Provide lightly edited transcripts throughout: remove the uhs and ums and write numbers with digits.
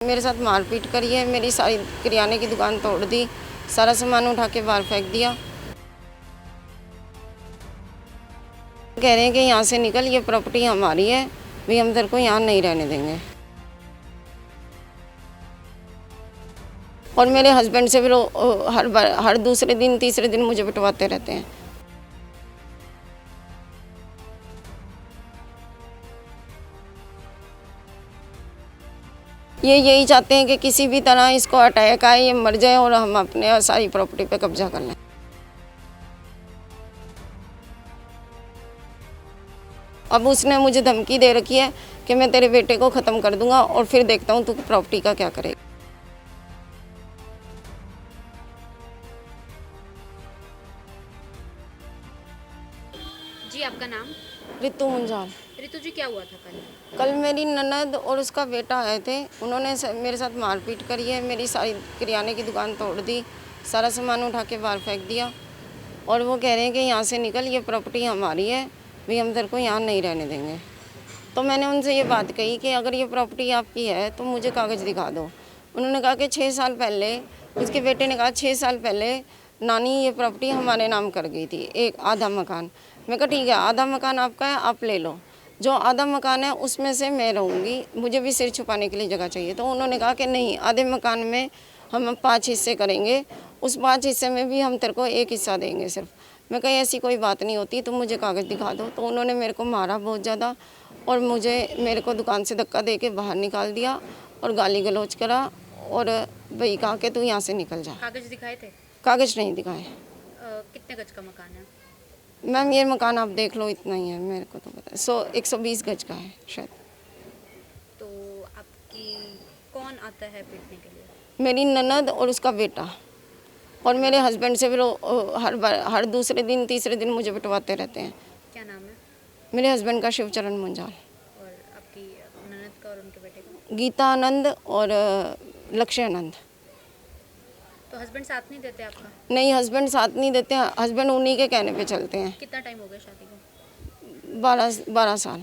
मेरे साथ मारपीट करी है, मेरी सारी किराने की दुकान तोड़ दी, सारा सामान उठा के बाहर फेंक दिया। कह रहे हैं कि यहाँ से निकल, ये प्रॉपर्टी हमारी है, भी हम तेरे को यहाँ नहीं रहने देंगे। और मेरे हस्बैंड से फिर हर दूसरे दिन तीसरे दिन मुझे पिटवाते रहते हैं। ये यही चाहते हैं कि किसी भी तरह इसको अटैक आए, ये मर जाए और हम अपने सारी प्रॉपर्टी पे कब्जा कर लें। अब उसने मुझे धमकी दे रखी है कि मैं तेरे बेटे को ख़त्म कर दूंगा और फिर देखता हूँ तू प्रॉपर्टी का क्या करेगा। जी, आपका नाम? रितु मुंजाल। रितु जी, क्या हुआ था कल? कल मेरी ननद और उसका बेटा आए थे, उन्होंने मेरे साथ मारपीट करी है, मेरी सारी किराने की दुकान तोड़ दी, सारा सामान उठा के बाहर फेंक दिया। और वो कह रहे हैं कि यहाँ से निकल, ये प्रॉपर्टी हमारी है, भी हम तेरे को यहाँ नहीं रहने देंगे। तो मैंने उनसे ये बात कही कि अगर ये प्रॉपर्टी आपकी है तो मुझे कागज़ दिखा दो। उन्होंने कहा कि 6 साल पहले, उसके बेटे ने कहा 6 साल पहले नानी ये प्रॉपर्टी हमारे नाम कर गई थी, एक आधा मकान। मैं कहा ठीक है, आधा मकान आपका है, आप ले लो। जो आधा मकान है उसमें से मैं रहूँगी, मुझे भी सिर छुपाने के लिए जगह चाहिए। तो उन्होंने कहा कि नहीं, आधे मकान में हम 5 हिस्से करेंगे, उस 5 हिस्से में भी हम तेरे को 1 हिस्सा देंगे सिर्फ। मैं कही ऐसी कोई बात नहीं होती, तुम मुझे कागज़ दिखा दो। तो उन्होंने मेरे को मारा बहुत ज़्यादा और मेरे को दुकान से धक्का दे के बाहर निकाल दिया और गाली गलौज करा और वही कहा कि तू यहाँ से निकल जा। कागज दिखाए थे? कागज़ नहीं दिखाए। कितने गज का मकान है? मैम ये मकान आप देख लो, इतना ही है, मेरे को तो पता है 120 गज का है शायद। तो आपकी कौन आता है पीटने के लिए? मेरी ननद और उसका बेटा, और मेरे हस्बैंड से फिर हर दूसरे दिन तीसरे दिन मुझे पिटवाते रहते हैं। क्या नाम है मेरे हस्बैंड का शिवचरण मुंजाल, और आपकी ननद का और उनके बेटे का? गीता आनंद और लक्ष्य आनंद। तो हस्बैंड साथ नहीं देते आपका? नहीं, हस्बैंड साथ नहीं देते, हस्बैंड उन्हीं के कहने पे चलते हैं। कितना टाइम हो गया शादी को? 12 साल।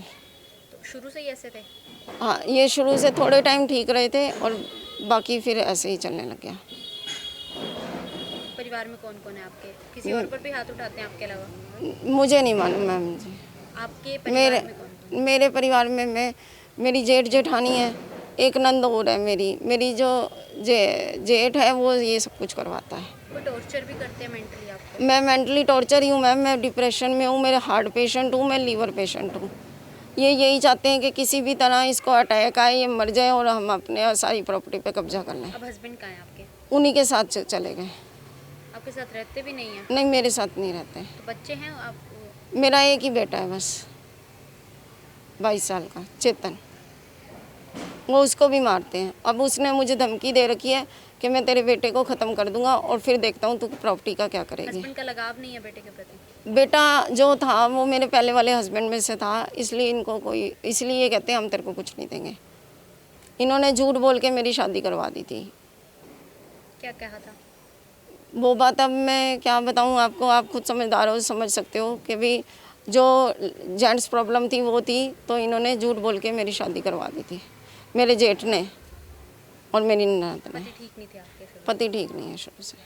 तो शुरू से ही ऐसे थे? हाँ, ये शुरू से थोड़े टाइम ठीक रहे थे और बाकी फिर ऐसे ही चलने लग गया। परिवार में कौन कौन है आपके? किसी और पर भी हाथ उठाते हैं आपके अलावा? मुझे नहीं मालूम मैम जी। आपके परिवार में कौन? मेरे परिवार में मेरी जेठ जेठानी है, एक नंद और है मेरी जो जेठ है वो ये सब कुछ करवाता है। वो टॉर्चर भी करते हैं मेंटली आपको? मैं मेंटली टॉर्चर ही हूँ मैम, मैं डिप्रेशन में हूँ, मेरे हार्ट पेशेंट हूँ, मैं लीवर पेशेंट हूँ। ये यही चाहते हैं कि किसी भी तरह इसको अटैक आए, ये मर जाए और हम अपने सारी प्रॉपर्टी पे कब्जा कर लें। अब हस्बैंड कहाँ हैं आपके? उन्हीं के साथ चले गए। आपके साथ रहते भी नहीं हैं? नहीं, मेरे साथ नहीं रहते। तो बच्चे हैं आप? मेरा एक ही बेटा है बस, 22 साल का, चेतन। वो उसको भी मारते हैं। अब उसने मुझे धमकी दे रखी है कि मैं तेरे बेटे को ख़त्म कर दूंगा और फिर देखता हूँ तू प्रॉपर्टी का क्या करेगी। हस्बैंड का लगाव नहीं है बेटे के प्रति? बेटा जो था वो मेरे पहले वाले हस्बैंड में से था, इसलिए ये कहते हैं हम तेरे को कुछ नहीं देंगे। इन्होंने झूठ बोल के मेरी शादी करवा दी थी। क्या कहा था? वो बात अब मैं क्या बताऊँ आपको, आप खुद समझदार हो, समझ सकते हो कि भी जो जेंट्स प्रॉब्लम थी वो थी, तो इन्होंने झूठ बोल के मेरी शादी करवा दी थी मेरे जेठ ने और मेरी ननद ने। पति ठीक नहीं थे आपके? पति ठीक नहीं है शुरू से।